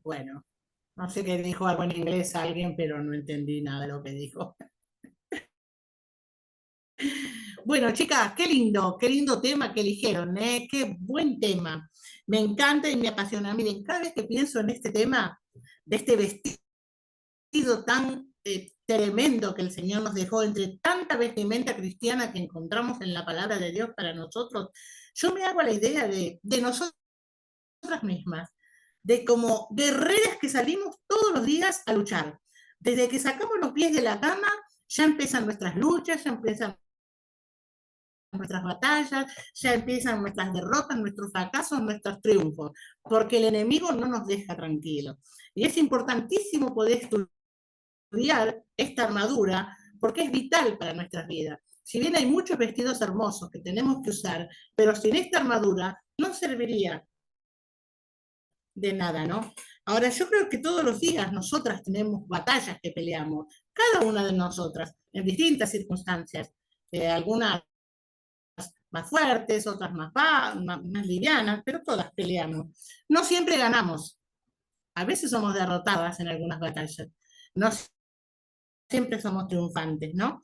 Bueno, no sé qué dijo algo en inglés alguien, pero no entendí nada de lo que dijo. Bueno, chicas, qué lindo tema que eligieron, ¿eh? Qué buen tema. Me encanta y me apasiona. Miren, cada vez que pienso en este tema, de este vestido tan tremendo que el Señor nos dejó entre tanta vestimenta cristiana que encontramos en la palabra de Dios para nosotros, yo me hago la idea de nosotras mismas, de como guerreras que salimos todos los días a luchar. Desde que sacamos los pies de la cama, ya empiezan nuestras luchas, ya empiezan nuestras batallas, ya empiezan nuestras derrotas, nuestros fracasos, nuestros triunfos, porque el enemigo no nos deja tranquilos. Y es importantísimo poder estudiar esta armadura porque es vital para nuestras vidas. Si bien hay muchos vestidos hermosos que tenemos que usar, pero sin esta armadura no serviría de nada, ¿no? Ahora, yo creo que todos los días nosotras tenemos batallas que peleamos, cada una de nosotras, en distintas circunstancias, algunas más fuertes, otras más livianas, pero todas peleamos. No siempre ganamos, a veces somos derrotadas en algunas batallas, no siempre somos triunfantes, ¿no?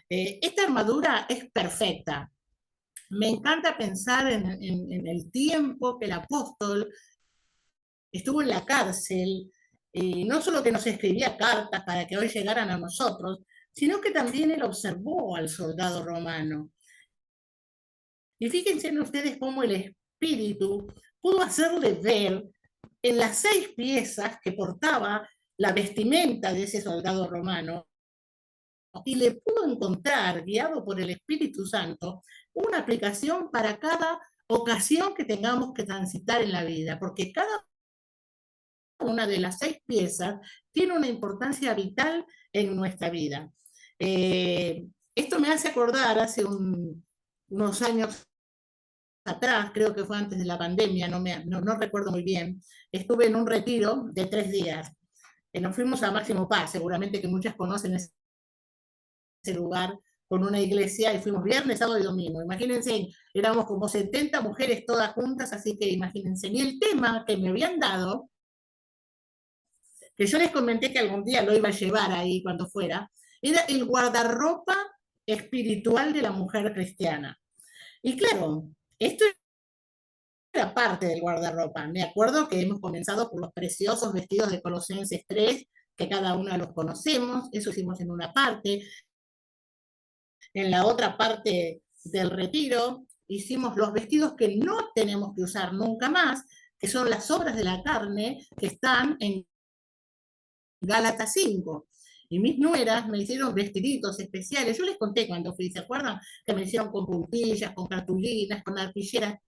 Esta armadura es perfecta. Me encanta pensar en el tiempo que el apóstol estuvo en la cárcel, y no solo que nos escribía cartas para que hoy llegaran a nosotros, sino que también él observó al soldado romano. Y fíjense en ustedes cómo el espíritu pudo hacerle ver en las 6 piezas que portaba la vestimenta de ese soldado romano, y le pudo encontrar, guiado por el Espíritu Santo, una aplicación para cada ocasión que tengamos que transitar en la vida, porque cada una de las 6 piezas tiene una importancia vital en nuestra vida. Esto me hace acordar hace unos años atrás, creo que fue antes de la pandemia, no recuerdo muy bien, estuve en un retiro de 3 días. Nos fuimos a Máximo Paz, seguramente que muchas conocen ese lugar, con una iglesia, y fuimos viernes, sábado y domingo. Imagínense, éramos como 70 mujeres todas juntas, así que imagínense. Y el tema que me habían dado, que yo les comenté que algún día lo iba a llevar ahí cuando fuera, era el guardarropa espiritual de la mujer cristiana. Y claro, esto era parte del guardarropa. Me acuerdo que hemos comenzado por los preciosos vestidos de Colosenses 3, que cada uno los conocemos, eso hicimos en una parte. En la otra parte del retiro hicimos los vestidos que no tenemos que usar nunca más, que son las obras de la carne que están en Gálatas 5. Y mis nueras me hicieron vestiditos especiales. Yo les conté cuando fui, ¿se acuerdan? Que me hicieron con puntillas, con cartulinas, con arpilleras,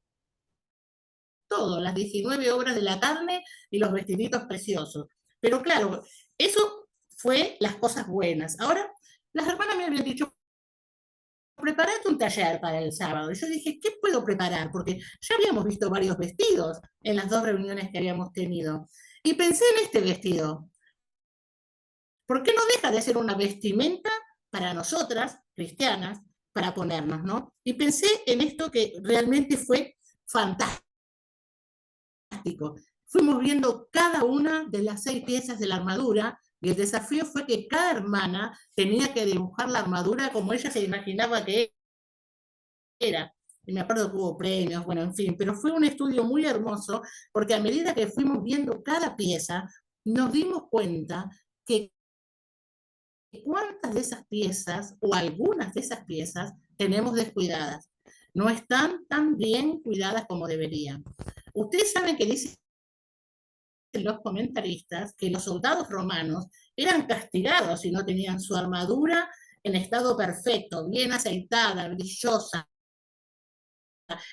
todo, las 19 obras de la carne y los vestiditos preciosos. Pero claro, eso fue las cosas buenas. Ahora, las hermanas me habían dicho, preparate un taller para el sábado. Y yo dije, ¿qué puedo preparar? Porque ya habíamos visto varios vestidos en las 2 reuniones que habíamos tenido. Y pensé en este vestido. ¿Por qué no deja de ser una vestimenta para nosotras, cristianas, para ponernos, ¿no? Y pensé en esto que realmente fue fantástico. Fuimos viendo cada una de las 6 piezas de la armadura, y el desafío fue que cada hermana tenía que dibujar la armadura como ella se imaginaba que era. Y me acuerdo que hubo premios, bueno, en fin, pero fue un estudio muy hermoso, porque a medida que fuimos viendo cada pieza, nos dimos cuenta que cuántas de esas piezas o algunas de esas piezas tenemos descuidadas. No están tan bien cuidadas como deberían. Ustedes saben que dicen los comentaristas que los soldados romanos eran castigados si no tenían su armadura en estado perfecto, bien aceitada, brillosa,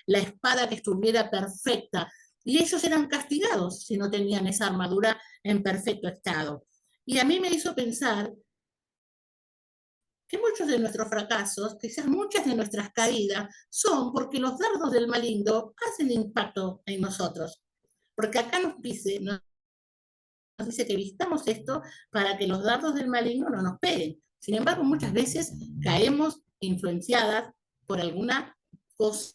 la espada que estuviera perfecta. Y ellos eran castigados si no tenían esa armadura en perfecto estado. Y a mí me hizo pensar que muchos de nuestros fracasos, quizás muchas de nuestras caídas, son porque los dardos del maligno hacen impacto en nosotros. Porque acá nos dice que vistamos esto para que los dardos del maligno no nos peguen. Sin embargo, muchas veces caemos influenciadas por alguna cosa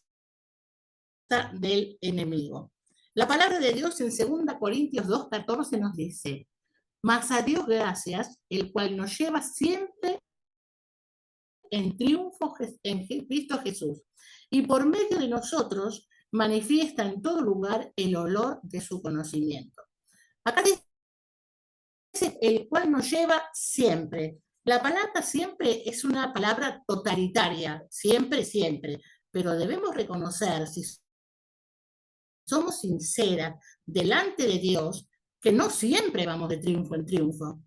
del enemigo. La palabra de Dios en 2 Corintios 2:14 nos dice: mas a Dios gracias, el cual nos lleva siempre en triunfo en Cristo Jesús, y por medio de nosotros manifiesta en todo lugar el olor de su conocimiento. Acá dice el cual nos lleva siempre. La palabra siempre es una palabra totalitaria, siempre, siempre, pero debemos reconocer, si somos sinceras delante de Dios, que no siempre vamos de triunfo en triunfo,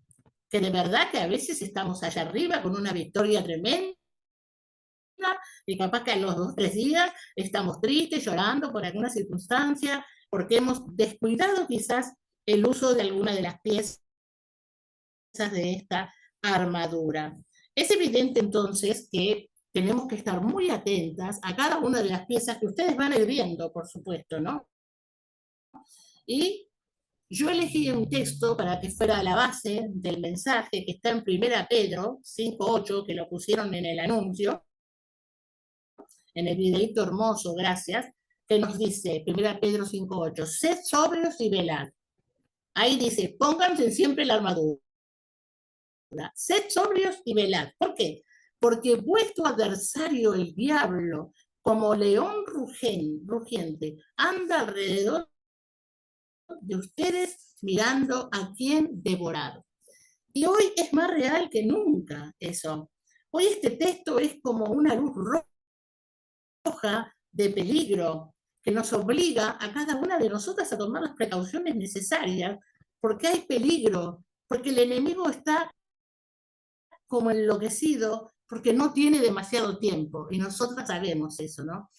que de verdad que a veces estamos allá arriba con una victoria tremenda, y capaz que a los 2 o 3 días estamos tristes, llorando por alguna circunstancia, porque hemos descuidado quizás el uso de alguna de las piezas de esta armadura. Es evidente entonces que tenemos que estar muy atentas a cada una de las piezas que ustedes van a ir viendo, por supuesto, ¿no? Y yo elegí un texto para que fuera la base del mensaje que está en 1 Pedro 5:8, que lo pusieron en el anuncio, en el videito hermoso, gracias, que nos dice 1 Pedro 5:8, sed sobrios y velad. Ahí dice, pónganse siempre la armadura. Sed sobrios y velad. ¿Por qué? Porque vuestro adversario, el diablo, como león rugiente, anda alrededor de ustedes mirando a quién devorar. Y hoy es más real que nunca eso. Hoy este texto es como una luz roja de peligro que nos obliga a cada una de nosotras a tomar las precauciones necesarias, porque hay peligro, porque el enemigo está como enloquecido, porque no tiene demasiado tiempo, y nosotras sabemos eso, ¿no?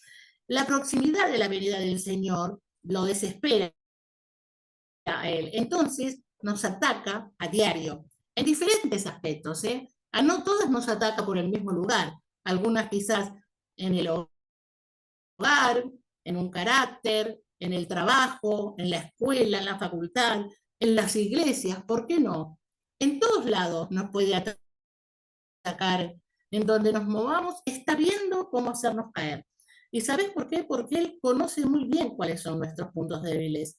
La proximidad de la venida del Señor lo desespera a él. Entonces nos ataca a diario, en diferentes aspectos, ¿eh? A no todas nos ataca por el mismo lugar, algunas quizás en el hogar, en un carácter, en el trabajo, en la escuela, en la facultad, en las iglesias, ¿por qué no? En todos lados nos puede atacar, en donde nos movamos, está viendo cómo hacernos caer. ¿Y sabes por qué? Porque Él conoce muy bien cuáles son nuestros puntos débiles.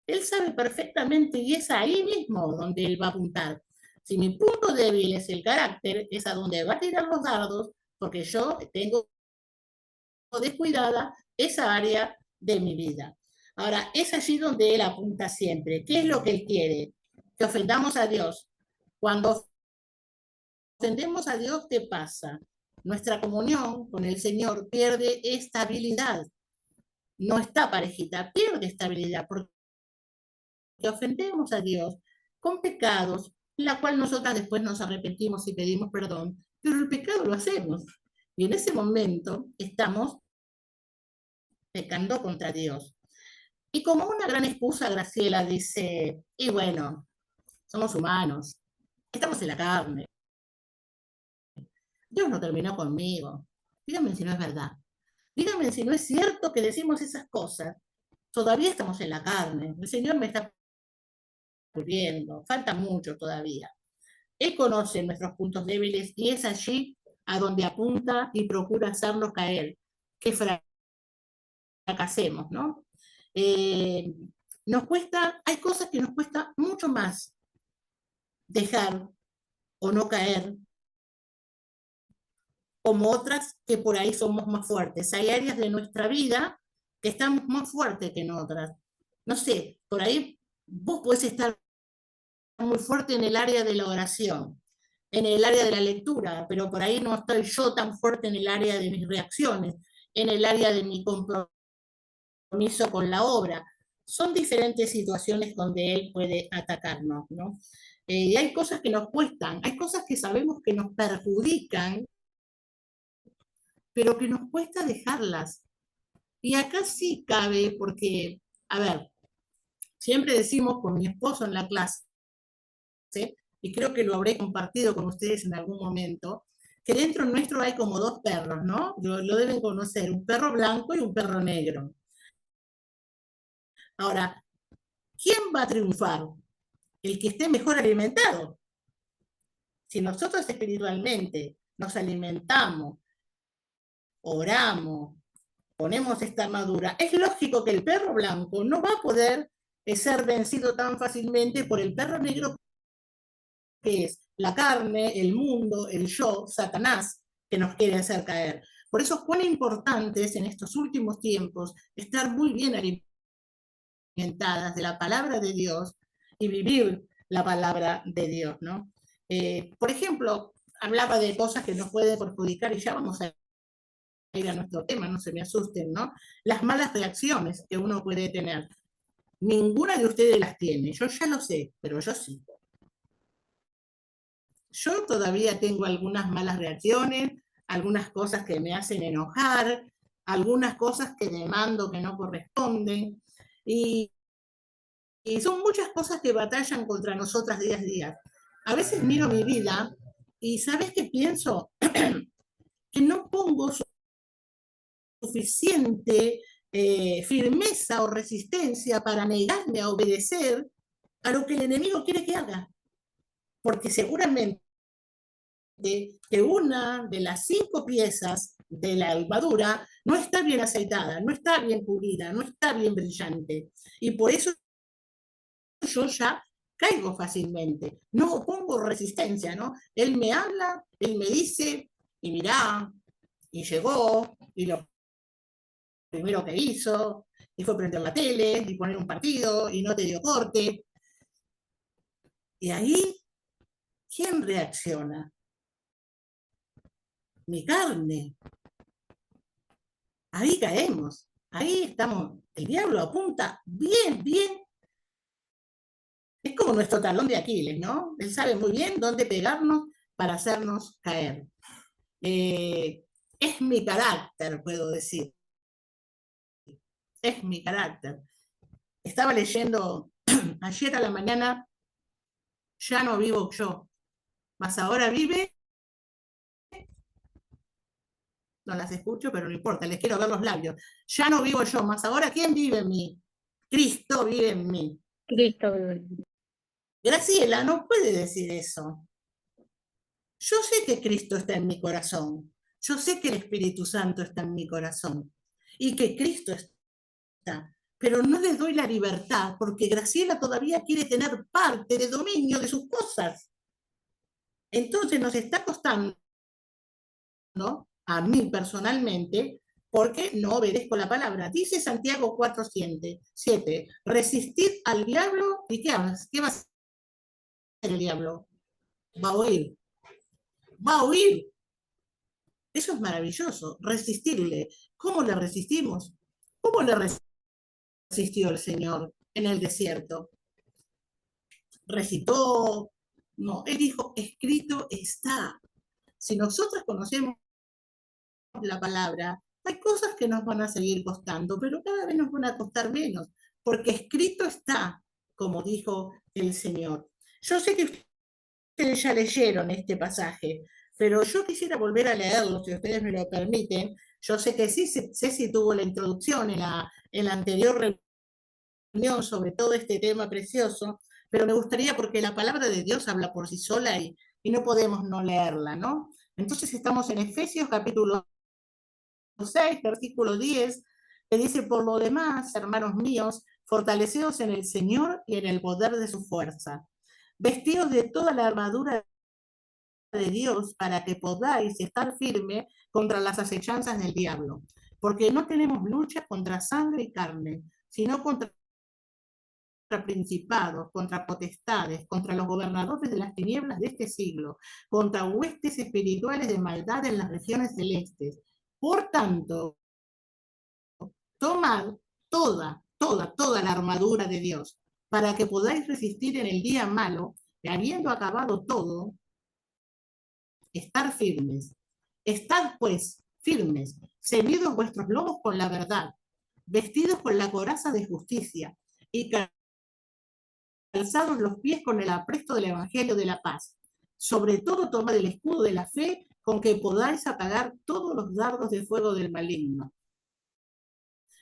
Él sabe perfectamente y es ahí mismo donde Él va a apuntar. Si mi punto débil es el carácter, es a donde va a tirar los dardos, porque yo tengo descuidada esa área de mi vida. Ahora, es allí donde Él apunta siempre. ¿Qué es lo que Él quiere? Que ofendamos a Dios. Cuando ofendemos a Dios, ¿qué pasa? Nuestra comunión con el Señor pierde estabilidad. No está parejita, pierde estabilidad porque ofendemos a Dios con pecados, la cual nosotras después nos arrepentimos y pedimos perdón, pero el pecado lo hacemos. Y en ese momento estamos pecando contra Dios. Y como una gran excusa, Graciela dice, y bueno, somos humanos, estamos en la carne, Dios no terminó conmigo. Díganme si no es verdad. Díganme si no es cierto que decimos esas cosas. Todavía estamos en la carne. El Señor me está cubriendo. Falta mucho todavía. Él conoce nuestros puntos débiles y es allí a donde apunta y procura hacernos caer, que fracasemos, ¿no? Nos cuesta, hay cosas que nos cuesta mucho más dejar o no caer, como otras que por ahí somos más fuertes. Hay áreas de nuestra vida que están más fuertes que en otras. No sé, por ahí vos podés estar muy fuerte en el área de la oración, en el área de la lectura, pero por ahí no estoy yo tan fuerte en el área de mis reacciones, en el área de mi compromiso con la obra. Son diferentes situaciones donde él puede atacarnos, ¿no? Y hay cosas que nos cuestan, hay cosas que sabemos que nos perjudican, pero que nos cuesta dejarlas. Y acá sí cabe, porque, a ver, siempre decimos con mi esposo en la clase, y creo que lo habré compartido con ustedes en algún momento, que dentro nuestro hay como 2 perros, ¿no? Lo deben conocer, un perro blanco y un perro negro. Ahora, ¿quién va a triunfar? El que esté mejor alimentado. Si nosotros espiritualmente nos alimentamos, oramos, ponemos esta armadura, es lógico que el perro blanco no va a poder ser vencido tan fácilmente por el perro negro, que es la carne, el mundo, el yo, Satanás, que nos quiere hacer caer. Por eso es cuán importante es en estos últimos tiempos estar muy bien alimentadas de la palabra de Dios y vivir la palabra de Dios, ¿no? Por ejemplo, hablaba de cosas que nos pueden perjudicar y ya vamos a ir a nuestro tema, no se me asusten, ¿no? Las malas reacciones que uno puede tener. Ninguna de ustedes las tiene, yo ya lo sé, pero yo sí. Yo todavía tengo algunas malas reacciones, algunas cosas que me hacen enojar, algunas cosas que demando que no corresponden, y, y son muchas cosas que batallan contra nosotras día a día. A veces miro mi vida y ¿sabes qué pienso? Que no pongo suficiente firmeza o resistencia para negarme a obedecer a lo que el enemigo quiere que haga. Porque seguramente que una de las 5 piezas de la armadura no está bien aceitada, no está bien pulida, no está bien brillante. Y por eso yo ya caigo fácilmente, no pongo resistencia, ¿no? Él me habla, él me dice, y mirá, y llegó, y lo primero que hizo, y fue prender la tele, y poner un partido, y no te dio corte. Y ahí, ¿quién reacciona? Mi carne. Ahí caemos, ahí estamos. El diablo apunta bien, bien. Es como nuestro talón de Aquiles, ¿no? Él sabe muy bien dónde pegarnos para hacernos caer. Es mi carácter, puedo decir. Es mi carácter. Estaba leyendo ayer a la mañana, ya no vivo yo, mas ahora vive, no las escucho, pero no importa, les quiero ver los labios. Ya no vivo yo, mas ahora ¿quién vive en mí? Cristo vive en mí. Cristo. Graciela no puede decir eso. Yo sé que Cristo está en mi corazón. Yo sé que el Espíritu Santo está en mi corazón. Y que Cristo está. Pero no le doy la libertad porque Graciela todavía quiere tener parte de dominio de sus cosas. Entonces nos está costando, ¿no? A mí personalmente, porque no obedezco la palabra. Dice Santiago 4:7, resistid al diablo y ¿qué va a hacer el diablo? Va a huir. Va a huir. Eso es maravilloso, resistirle. ¿Cómo le resistimos? ¿Cómo le resistió el Señor en el desierto? Recitó, no, él dijo, escrito está. Si nosotros conocemos la palabra, hay cosas que nos van a seguir costando, pero cada vez nos van a costar menos, porque escrito está, como dijo el Señor. Yo sé que ustedes ya leyeron este pasaje, pero yo quisiera volver a leerlo, si ustedes me lo permiten. Yo sé que sí, Ceci tuvo la introducción en la anterior reunión sobre todo este tema precioso, pero me gustaría porque la palabra de Dios habla por sí sola y no podemos no leerla, ¿no? Entonces estamos en Efesios capítulo 6, versículo 10, que dice, por lo demás, hermanos míos, fortaleceos en el Señor y en el poder de su fuerza. Vestidos de toda la armadura de Dios para que podáis estar firme contra las acechanzas del diablo. Porque no tenemos lucha contra sangre y carne, sino contra principados, contra potestades, contra los gobernadores de las tinieblas de este siglo, contra huestes espirituales de maldad en las regiones celestes. Por tanto, tomad toda la armadura de Dios, para que podáis resistir en el día malo, y habiendo acabado todo, estar firmes. Estad pues firmes, ceñidos vuestros lomos con la verdad, vestidos con la coraza de justicia y calzados los pies con el apresto del evangelio de la paz. Sobre todo tomad el escudo de la fe con que podáis apagar todos los dardos de fuego del maligno.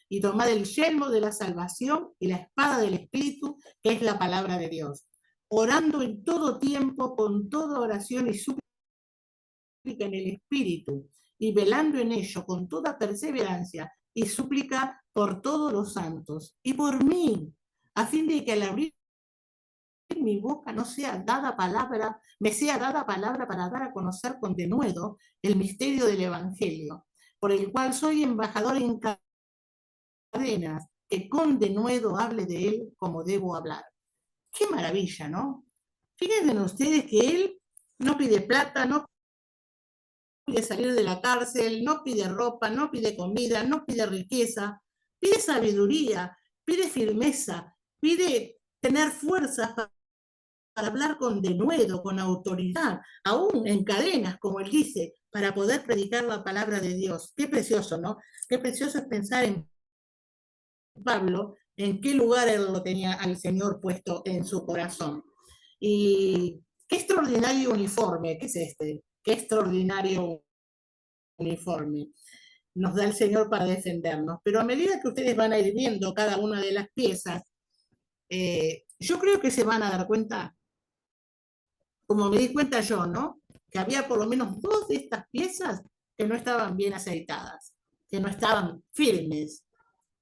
Y tomad el yelmo de la salvación y la espada del Espíritu, que es la palabra de Dios, orando en todo tiempo con toda oración y súplica en el Espíritu, y velando en ello con toda perseverancia y súplica por todos los santos y por mí, a fin de que al abrir mi boca no sea dada palabra, me sea dada palabra para dar a conocer con denuedo el misterio del Evangelio, por el cual soy embajador en cadenas, que con denuedo hable de él como debo hablar. Qué maravilla, ¿no? Fíjense ustedes que él no pide plata, no pide salir de la cárcel, no pide ropa, no pide comida, no pide riqueza, pide sabiduría, pide firmeza, pide tener fuerzas para hablar con denuedo, con autoridad, aún en cadenas, como él dice, para poder predicar la palabra de Dios. Qué precioso, ¿no? Qué precioso es pensar en Pablo, en qué lugar él lo tenía al Señor puesto en su corazón. Y qué extraordinario uniforme que es este, qué extraordinario uniforme nos da el Señor para defendernos. Pero a medida que ustedes van a ir viendo cada una de las piezas, yo creo que se van a dar cuenta, como me di cuenta yo, ¿no? Que había por lo menos dos de estas piezas que no estaban bien aceitadas, que no estaban firmes,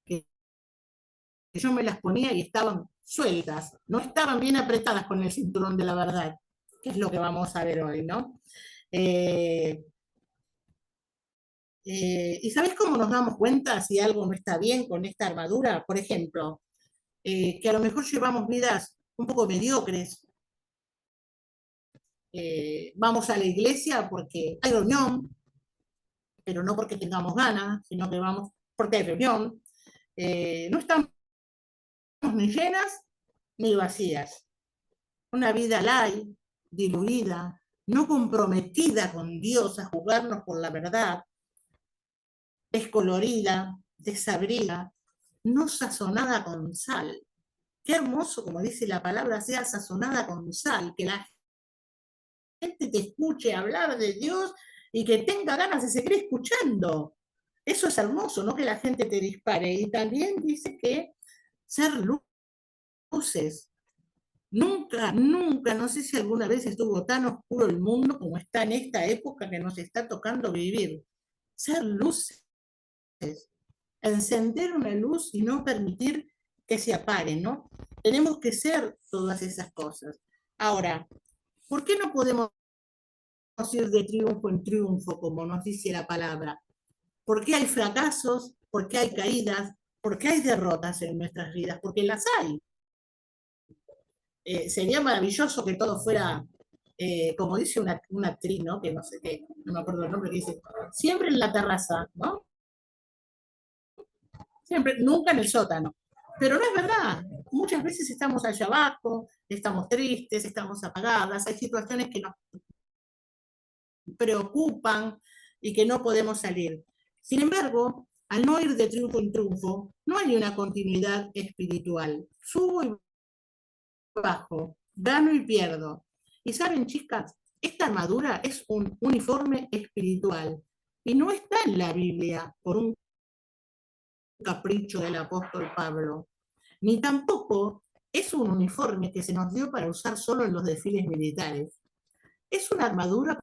que yo me las ponía y estaban sueltas, no estaban bien apretadas con el cinturón de la verdad, que es lo que vamos a ver hoy, ¿no? Eh, ¿Y sabes cómo nos damos cuenta si algo no está bien con esta armadura? Por ejemplo, que a lo mejor llevamos vidas un poco mediocres. Vamos a la iglesia porque hay reunión, pero no porque tengamos ganas, sino que vamos porque hay reunión. No estamos ni llenas ni vacías. Una vida light, diluida, no comprometida con Dios a jugarnos por la verdad, descolorida, desabrida, no sazonada con sal. Qué hermoso, como dice la palabra, sea sazonada con sal, que la gente te escuche hablar de Dios y que tenga ganas de seguir escuchando. Eso es hermoso, no que la gente te dispare. Y también dice que ser luces. Nunca, nunca, no sé si alguna vez estuvo tan oscuro el mundo como está en esta época que nos está tocando vivir. Ser luces, encender una luz y no permitir que se apague, ¿no? Tenemos que ser todas esas cosas. Ahora, ¿por qué no podemos ir de triunfo en triunfo, como nos dice la palabra? ¿Por qué hay fracasos? ¿Por qué hay caídas? ¿Por qué hay derrotas en nuestras vidas? Porque las hay. Sería maravilloso que todo fuera, como dice una actriz, ¿no? Que no sé qué, no me acuerdo el nombre, que dice, siempre en la terraza, ¿no? Siempre, nunca en el sótano. Pero no es verdad. Muchas veces estamos allá abajo, estamos tristes, estamos apagadas, hay situaciones que nos preocupan y que no podemos salir. Sin embargo, al no ir de triunfo en triunfo, no hay una continuidad espiritual. Subo y bajo, gano y pierdo. Y saben, chicas, esta armadura es un uniforme espiritual y no está en la Biblia por un capricho del apóstol Pablo, ni tampoco es un uniforme que se nos dio para usar solo en los desfiles militares. Es una armadura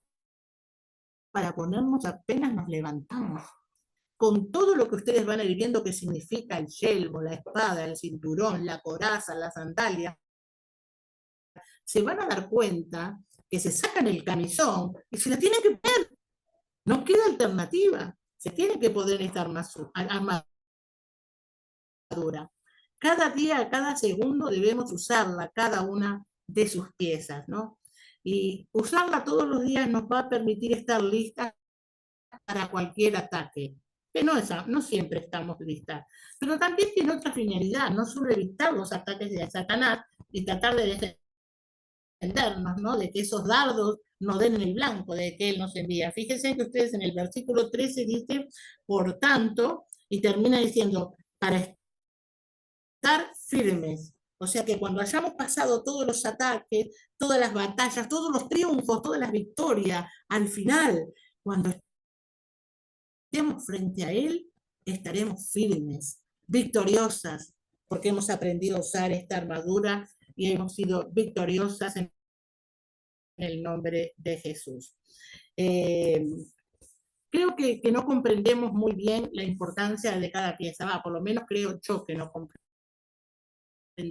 para ponernos apenas nos levantamos, con todo lo que ustedes van a ir viendo que significa el yelmo, la espada, el cinturón, la coraza, la sandalia, se van a dar cuenta que se sacan el camisón y se la tienen que poner. No queda alternativa. Se tiene que poner esta armadura. Cada día, cada segundo debemos usarla, cada una de sus piezas, ¿no? Y usarla todos los días nos va a permitir estar listas para cualquier ataque, que no siempre estamos listas, pero también tiene otra finalidad, no solo evitar los ataques de Satanás y tratar de defendernos, ¿no? De que esos dardos no den en el blanco, de que Él nos envía. Fíjense que ustedes en el versículo 13 dice, por tanto, y termina diciendo, para estar firmes. O sea que cuando hayamos pasado todos los ataques, todas las batallas, todos los triunfos, todas las victorias, al final, cuando estemos frente a Él, estaremos firmes, victoriosas, porque hemos aprendido a usar esta armadura y hemos sido victoriosas en el nombre de Jesús. creo que no comprendemos muy bien la importancia de cada pieza, por lo menos creo yo que no comprendo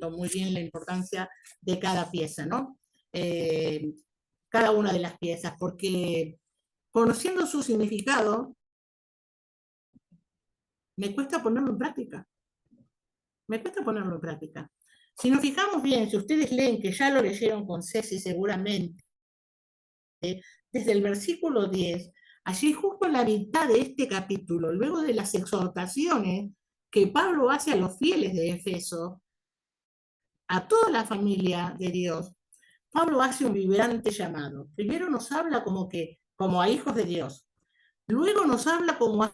muy bien la importancia de cada pieza, ¿no? Cada una de las piezas, porque conociendo su significado, me cuesta ponerlo en práctica. Me cuesta ponerlo en práctica. Si nos fijamos bien, si ustedes leen, que ya lo leyeron con Ceci seguramente, desde el versículo 10, allí justo en la mitad de este capítulo, luego de las exhortaciones que Pablo hace a los fieles de Efeso, a toda la familia de Dios, Pablo hace un vibrante llamado. Primero nos habla como a hijos de Dios. Luego nos habla como a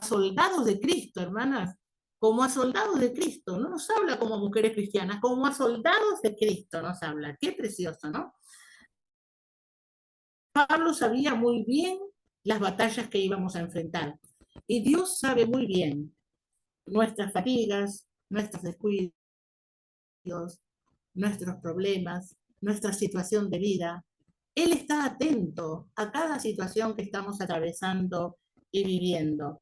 soldados de Cristo, hermanas, como a soldados de Cristo. No nos habla como a mujeres cristianas, como a soldados de Cristo nos habla. Qué precioso, ¿no? Pablo sabía muy bien las batallas que íbamos a enfrentar. Y Dios sabe muy bien nuestras fatigas, nuestros descuidos, nuestros problemas, nuestra situación de vida. Él está atento a cada situación que estamos atravesando y viviendo.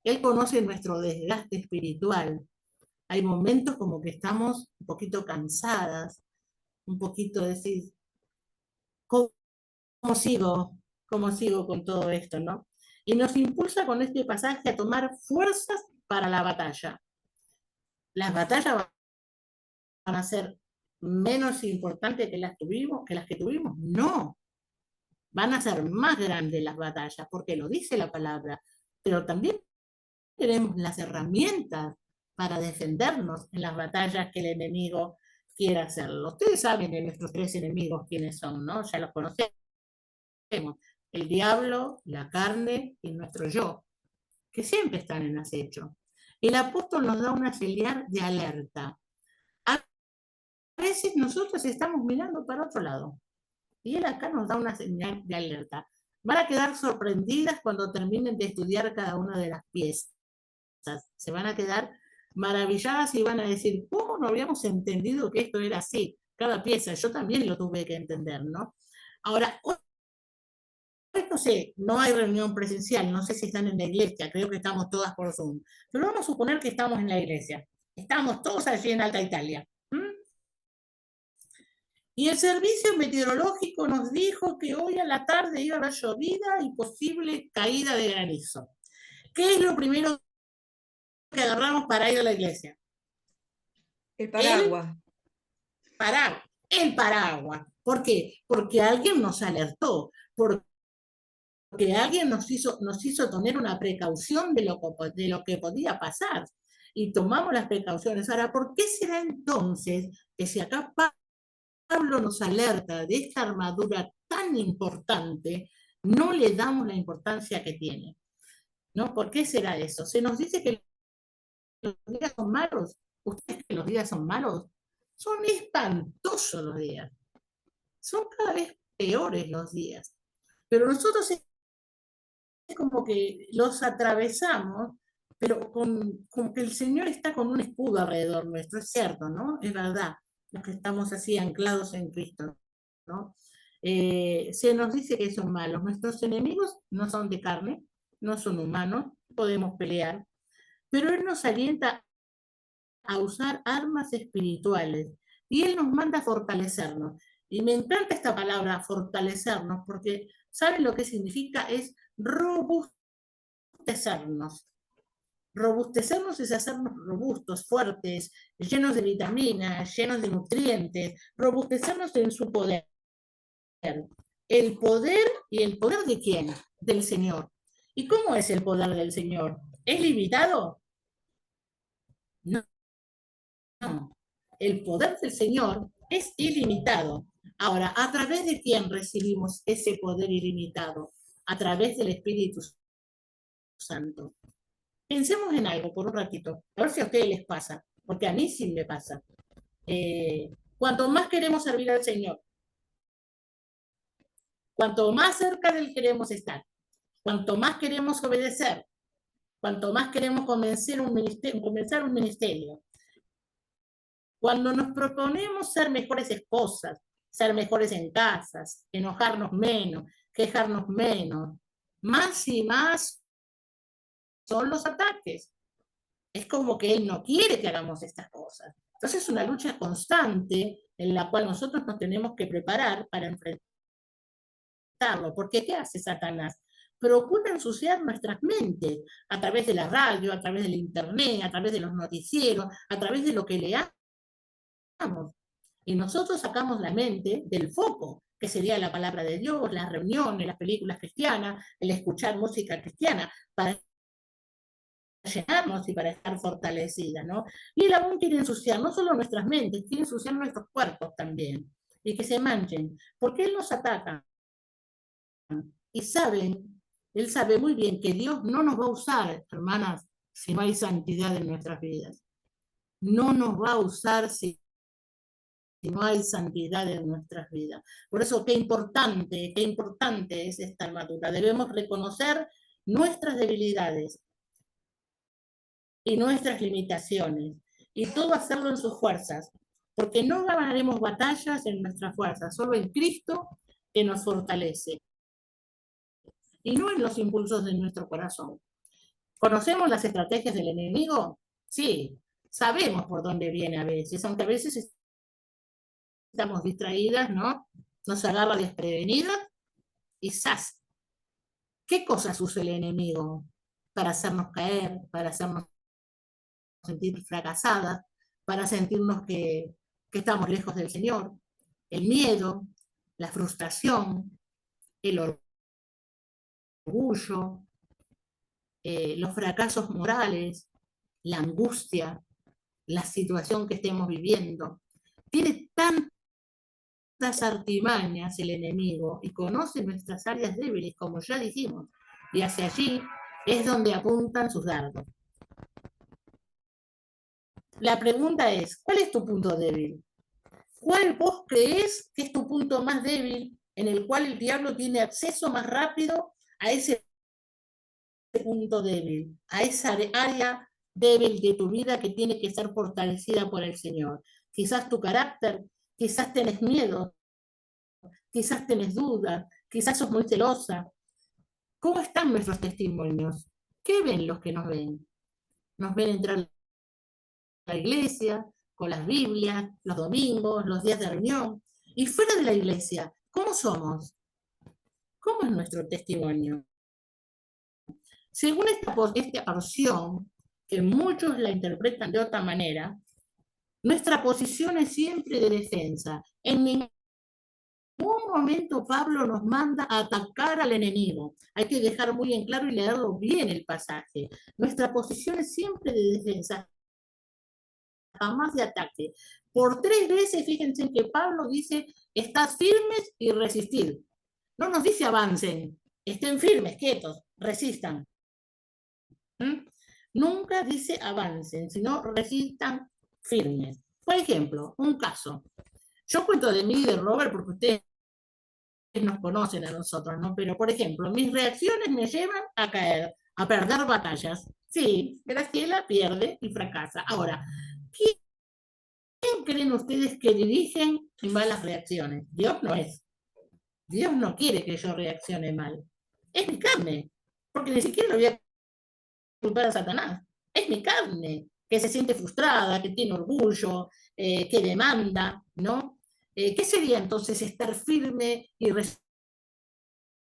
Él conoce nuestro desgaste espiritual. Hay momentos como que estamos un poquito cansadas, un poquito decir, ¿cómo sigo? ¿Cómo sigo con todo esto, no? Y nos impulsa con este pasaje a tomar fuerzas para la batalla. Las batallas van a ser menos importantes que las que tuvimos, no. Van a ser más grandes las batallas, porque lo dice la palabra, pero también tenemos las herramientas para defendernos en las batallas que el enemigo quiera hacerlo. Ustedes saben de nuestros tres enemigos quiénes son, ¿no? Ya los conocemos. El diablo, la carne y nuestro yo, que siempre están en acecho. El apóstol nos da una señal de alerta. A veces nosotros estamos mirando para otro lado y él acá nos da una señal de alerta. Van a quedar sorprendidas cuando terminen de estudiar cada una de las piezas. Se van a quedar maravilladas y van a decir, ¿cómo no habíamos entendido que esto era así? Cada pieza, yo también lo tuve que entender, ¿no? Ahora, hoy no sé, no hay reunión presencial, no sé si están en la iglesia, creo que estamos todas por Zoom, pero vamos a suponer que estamos en la iglesia. Estamos todos allí en Alta Italia. Y el servicio meteorológico nos dijo que hoy a la tarde iba a haber llovida y posible caída de granizo. ¿Qué es lo primero que agarramos para ir a la iglesia? El paraguas. El paraguas. ¿Por qué? Porque alguien nos alertó, porque alguien nos hizo tener una precaución de lo que podía pasar. Y tomamos las precauciones. Ahora, ¿por qué será entonces que si acá Pablo nos alerta de esta armadura tan importante, no le damos la importancia que tiene? ¿No? ¿Por qué será eso? Se nos dice que los días son malos. ¿Ustedes que los días son malos? Son espantosos los días. Son cada vez peores los días. Pero nosotros es como que los atravesamos, pero como que el Señor está con un escudo alrededor nuestro, es cierto, ¿no? Es verdad, los que estamos así anclados en Cristo, ¿no? Se nos dice que son malos. Nuestros enemigos no son de carne, no son humanos, podemos pelear, pero Él nos alienta a usar armas espirituales y Él nos manda a fortalecernos. Y me encanta esta palabra, fortalecernos, porque ¿saben lo que significa? Es robustecernos. Robustecernos es hacernos robustos, fuertes, llenos de vitaminas, llenos de nutrientes, robustecernos en su poder. El poder, ¿y el poder de quién? Del Señor. ¿Y cómo es el poder del Señor? ¿Es limitado? No. El poder del Señor es ilimitado. Ahora, ¿a través de quién recibimos ese poder ilimitado? A través del Espíritu Santo. Pensemos en algo por un ratito, a ver si a ustedes les pasa, porque a mí sí me pasa. Cuanto más queremos servir al Señor, cuanto más cerca de Él queremos estar, cuanto más queremos obedecer, cuanto más queremos comenzar un ministerio, cuando nos proponemos ser mejores esposas, ser mejores en casas, enojarnos menos, quejarnos menos. Más y más son los ataques. Es como que él no quiere que hagamos estas cosas. Entonces es una lucha constante en la cual nosotros nos tenemos que preparar para enfrentarlo. Porque ¿qué hace Satanás? Procura ensuciar nuestras mentes a través de la radio, a través del internet, a través de los noticieros, a través de lo que leamos. Y nosotros sacamos la mente del foco, que sería la palabra de Dios, las reuniones, las películas cristianas, el escuchar música cristiana, para llenarnos y para estar fortalecida, ¿no? Y él aún quiere ensuciar no solo nuestras mentes, quiere ensuciar nuestros cuerpos también, y que se manchen, porque él nos ataca. Y él sabe muy bien que Dios no nos va a usar, hermanas, si no hay santidad en nuestras vidas. No nos va a usar si no hay santidad en nuestras vidas. Por eso, qué importante es esta armadura. Debemos reconocer nuestras debilidades y nuestras limitaciones, y todo hacerlo en sus fuerzas, porque no ganaremos batallas en nuestras fuerzas, solo en Cristo que nos fortalece, y no en los impulsos de nuestro corazón. ¿Conocemos las estrategias del enemigo? Sí, sabemos por dónde viene a veces, aunque a veces estamos distraídas, ¿no? Nos agarra desprevenidas y ¡zas! ¿Qué cosas usa el enemigo para hacernos caer, para hacernos sentir fracasadas, para sentirnos que estamos lejos del Señor? El miedo, la frustración, el orgullo, los fracasos morales, la angustia, la situación que estemos viviendo. Tiene tantas artimañas el enemigo y conoce nuestras áreas débiles, como ya dijimos, y hacia allí es donde apuntan sus dardos. La pregunta es, ¿cuál es tu punto débil? ¿Cuál vos crees que es tu punto más débil en el cual el diablo tiene acceso más rápido a ese punto débil, a esa área débil de tu vida que tiene que ser fortalecida por el Señor? Quizás tu carácter, quizás tenés miedo, quizás tenés dudas, quizás sos muy celosa. ¿Cómo están nuestros testimonios? ¿Qué ven los que nos ven? Nos ven entrar a la iglesia, con las Biblias, los domingos, los días de reunión. Y fuera de la iglesia, ¿cómo somos? ¿Cómo es nuestro testimonio? Según esta porción, que muchos la interpretan de otra manera, nuestra posición es siempre de defensa. En ningún momento Pablo nos manda a atacar al enemigo. Hay que dejar muy en claro y leerlo bien el pasaje. Nuestra posición es siempre de defensa, jamás de ataque. Por 3 veces, fíjense que Pablo dice, estad firmes y resistir. No nos dice avancen, estén firmes, quietos, resistan. Nunca dice avancen, sino resistan firmes. Por ejemplo, un caso. Yo cuento de mí y de Robert porque ustedes nos conocen a nosotros, ¿no? Pero, por ejemplo, mis reacciones me llevan a caer, a perder batallas. Sí, Graciela pierde y fracasa. Ahora, ¿quién creen ustedes que dirigen malas reacciones? Dios no es. Dios no quiere que yo reaccione mal. Es mi carne, porque ni siquiera lo voy a culpar a Satanás. Es mi carne, que se siente frustrada, que tiene orgullo, que demanda, ¿no? ¿Qué sería entonces estar firme y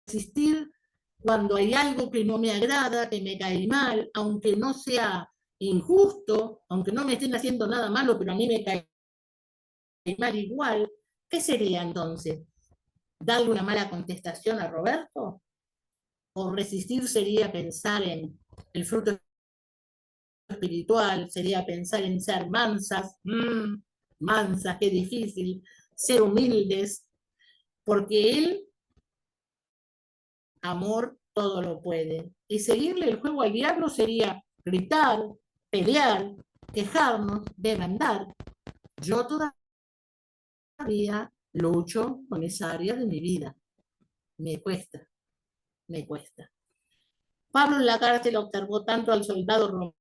resistir cuando hay algo que no me agrada, que me cae mal, aunque no sea injusto, aunque no me estén haciendo nada malo, pero a mí me cae mal igual? ¿Qué sería entonces? ¿Darle una mala contestación a Roberto? ¿O resistir sería pensar en el fruto espiritual, sería pensar en ser mansas? Mansas, qué difícil, ser humildes, porque él, amor, todo lo puede. Y seguirle el juego al diablo sería gritar, pelear, quejarnos, demandar. Yo todavía lucho con esa área de mi vida. Me cuesta, me cuesta. Pablo en la cárcel observó tanto al soldado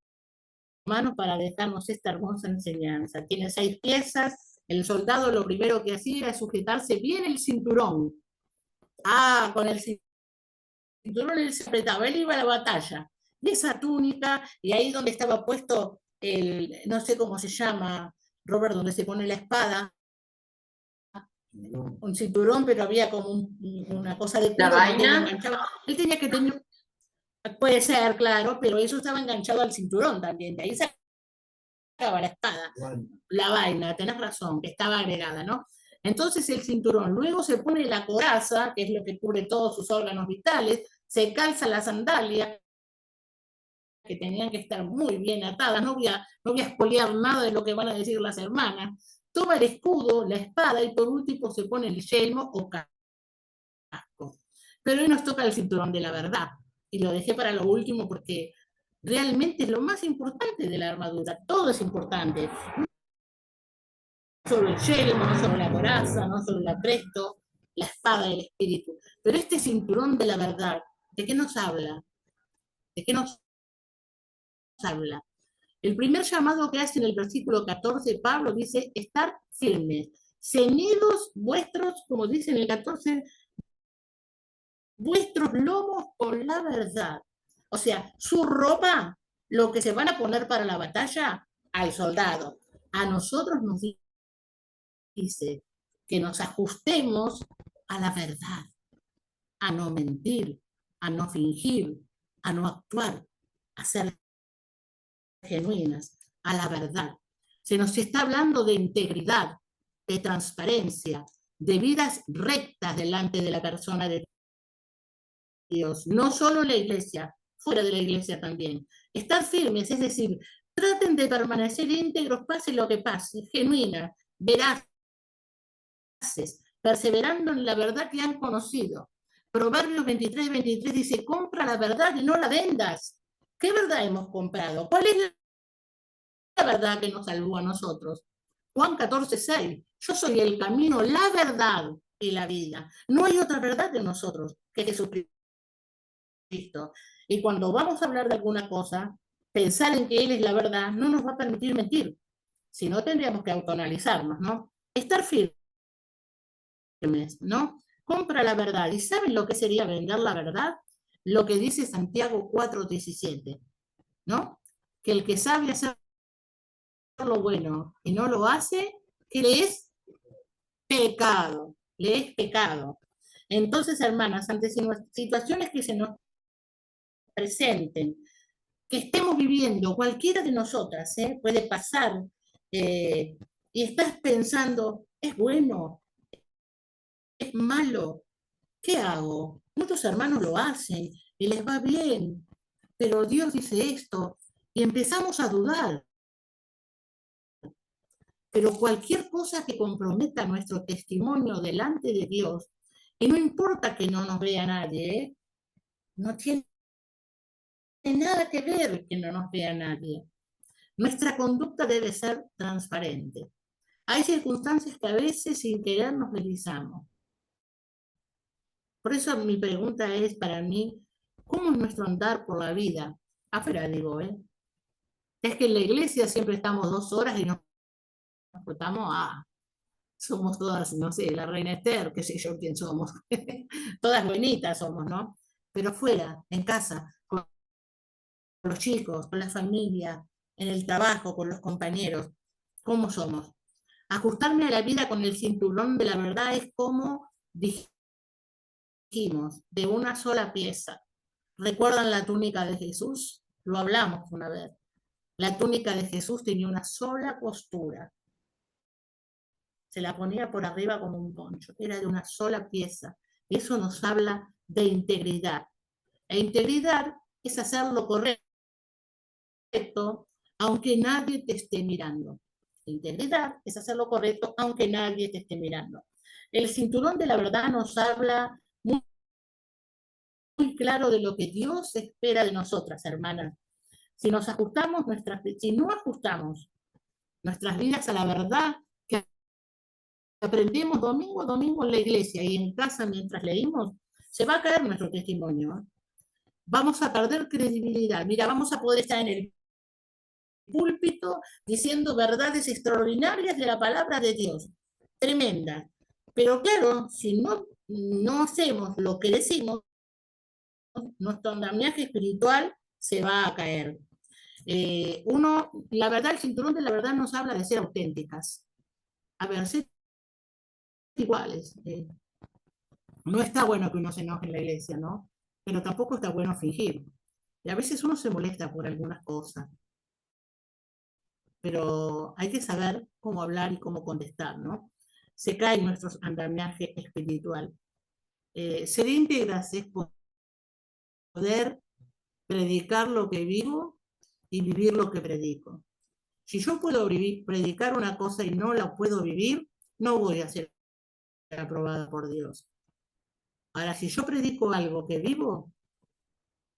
romano para dejarnos esta hermosa enseñanza. Tiene 6 piezas. El soldado lo primero que hacía era sujetarse bien el cinturón. Con el cinturón él se apretaba, él iba a la batalla. Y esa túnica, y ahí donde estaba puesto el, no sé cómo se llama, Robert, donde se pone la espada, un cinturón, pero había como una cosa de ¿La cuero donde él vaina? enganchaba. Él tenía que tener, puede ser, claro, pero eso estaba enganchado al cinturón también, de ahí sacaba la espada, la vaina, tenés razón, que estaba agregada, ¿no? Entonces el cinturón, luego se pone la coraza, que es lo que cubre todos sus órganos vitales, se calza la sandalia, que tenían que estar muy bien atadas, no voy a espolear nada de lo que van a decir las hermanas, toma el escudo, la espada y por último se pone el yelmo o casco. Pero hoy nos toca el cinturón de la verdad y lo dejé para lo último porque realmente es lo más importante de la armadura, todo es importante, no solo el yelmo, no solo la coraza, no solo el apresto, la espada del espíritu, pero este cinturón de la verdad, ¿de qué nos habla? ¿De qué nos habla? El primer llamado que hace en el versículo 14, Pablo dice, estar firmes, ceñidos vuestros, como dice en el 14, vuestros lomos con la verdad. O sea, su ropa, lo que se van a poner para la batalla, al soldado. A nosotros nos dice que nos ajustemos a la verdad, a no mentir, a no fingir, a no actuar, a ser genuinas, a la verdad. Se nos está hablando de integridad, de transparencia, de vidas rectas delante de la persona de Dios, no solo en la iglesia, fuera de la iglesia también. Estar firmes, es decir, traten de permanecer íntegros, pase lo que pase, genuinas, veraces, perseverando en la verdad que han conocido. Proverbios 23 dice, compra la verdad y no la vendas. ¿Qué verdad hemos comprado? ¿Cuál es la verdad que nos salvó a nosotros? Juan 14:6. Yo soy el camino, la verdad y la vida. No hay otra verdad de nosotros que Jesucristo. Y cuando vamos a hablar de alguna cosa, pensar en que Él es la verdad no nos va a permitir mentir. Si no, tendríamos que autoanalizarnos, ¿no? Estar firmes, ¿no? Compra la verdad. ¿Y saben lo que sería vender la verdad? Lo que dice Santiago 4:17, ¿no? Que el que sabe hacer lo bueno y no lo hace, que le es pecado, le es pecado. Entonces, hermanas, ante situaciones que se nos presenten, que estemos viviendo, cualquiera de nosotras, puede pasar, y estás pensando, ¿es bueno? ¿Es malo? ¿Qué hago? Muchos hermanos lo hacen y les va bien, pero Dios dice esto y empezamos a dudar. Pero cualquier cosa que comprometa nuestro testimonio delante de Dios, y no importa que no nos vea nadie, no tiene nada que ver que no nos vea nadie. Nuestra conducta debe ser transparente. Hay circunstancias que a veces sin querer nos deslizamos. Por eso mi pregunta es para mí, ¿cómo es nuestro andar por la vida? Afuera digo, ¿eh? Es que en la iglesia siempre estamos 2 horas y nos portamos somos todas, no sé, la reina Esther, qué sé yo quién somos. Todas buenitas somos, ¿no? Pero fuera, en casa, con los chicos, con la familia, en el trabajo, con los compañeros, ¿cómo somos? Ajustarme a la vida con el cinturón de la verdad es como dijimos, de una sola pieza. ¿Recuerdan la túnica de Jesús? Lo hablamos una vez. La túnica de Jesús tenía una sola costura. Se la ponía por arriba como un poncho. Era de una sola pieza. Eso nos habla de integridad. E integridad es hacer lo correcto, aunque nadie te esté mirando. Integridad es hacer lo correcto, aunque nadie te esté mirando. El cinturón de la verdad nos habla muy claro de lo que Dios espera de nosotras, hermanas. Si nos ajustamos si no ajustamos nuestras vidas a la verdad que aprendemos domingo a domingo en la iglesia y en casa mientras leímos, se va a caer nuestro testimonio. Vamos a perder credibilidad. Mira, vamos a poder estar en el púlpito diciendo verdades extraordinarias de la palabra de Dios. Tremenda. Pero claro, si no no hacemos lo que decimos, nuestro andamiaje espiritual se va a caer. La verdad, el cinturón de la verdad nos habla de ser auténticas. A ver, ser iguales. No está bueno que uno se enoje en la iglesia, ¿no? Pero tampoco está bueno fingir. Y a veces uno se molesta por algunas cosas, pero hay que saber cómo hablar y cómo contestar, ¿no? Se cae nuestro andamiaje espiritual. Ser íntegras es poder predicar lo que vivo y vivir lo que predico. Si yo puedo predicar una cosa y no la puedo vivir, no voy a ser aprobada por Dios. Ahora, si yo predico algo que vivo,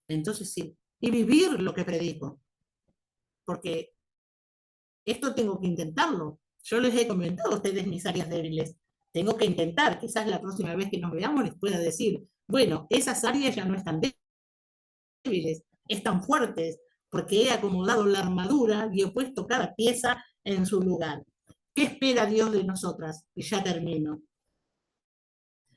entonces sí. Y vivir lo que predico. Porque esto tengo que intentarlo. Yo les he comentado a ustedes mis áreas débiles. Tengo que intentar. Quizás la próxima vez que nos veamos les pueda decir, bueno, esas áreas ya no están débiles, están fuertes, porque he acomodado la armadura y he puesto cada pieza en su lugar. ¿Qué espera Dios de nosotras? Y ya termino.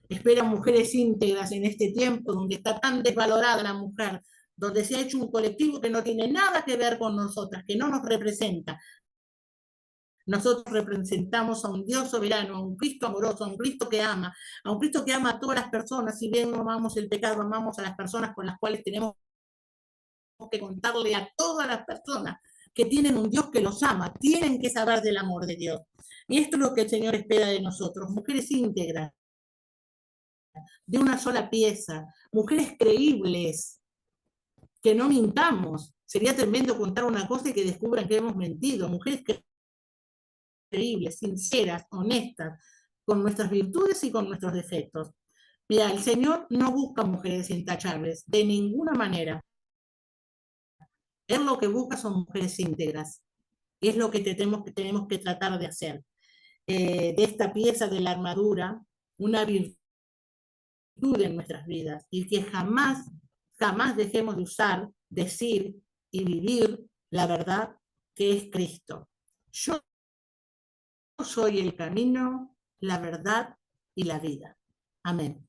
Espera mujeres íntegras en este tiempo donde está tan desvalorada la mujer, donde se ha hecho un colectivo que no tiene nada que ver con nosotras, que no nos representa. Nosotros representamos a un Dios soberano, a un Cristo amoroso, a un Cristo que ama, a un Cristo que ama a todas las personas. Si bien no amamos el pecado, amamos a las personas con las cuales tenemos que contarle a todas las personas que tienen un Dios que los ama, tienen que saber del amor de Dios. Y esto es lo que el Señor espera de nosotros, mujeres íntegras, de una sola pieza, mujeres creíbles, que no mintamos. Sería tremendo contar una cosa y que descubran que hemos mentido. Mujeres creíbles, sinceras, honestas, con nuestras virtudes y con nuestros defectos. Mira, el Señor no busca mujeres intachables, de ninguna manera. Él lo que busca son mujeres íntegras. Y es lo que tenemos que tratar de hacer. De esta pieza de la armadura, una virtud en nuestras vidas y que jamás, jamás dejemos de usar, decir y vivir la verdad que es Cristo. Yo soy el camino, la verdad y la vida. Amén.